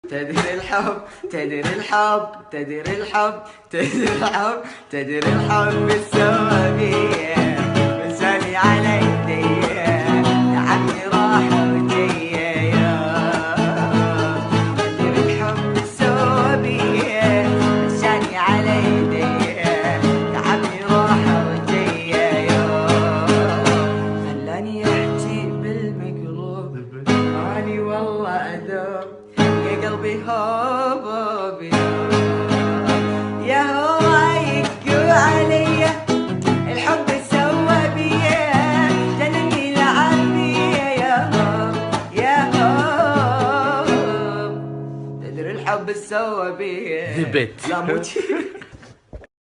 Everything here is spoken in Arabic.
تدري الحب تدري الحب تدري الحب تدري الحب تدري الحب سوى بيه وسالي على يديه يا عمي راح وجيه تدري الحب سوى بيه وسالي على يديه يا عمي راح وجيه خلاني احكي بالمقلوب اني والله اذوب يا قلبي هوب يا هو يقوى علي الحب سوى بيه جنني لعب بيه يا هوب يا هوب تدري الحب سوى بيه ذبت لا موتي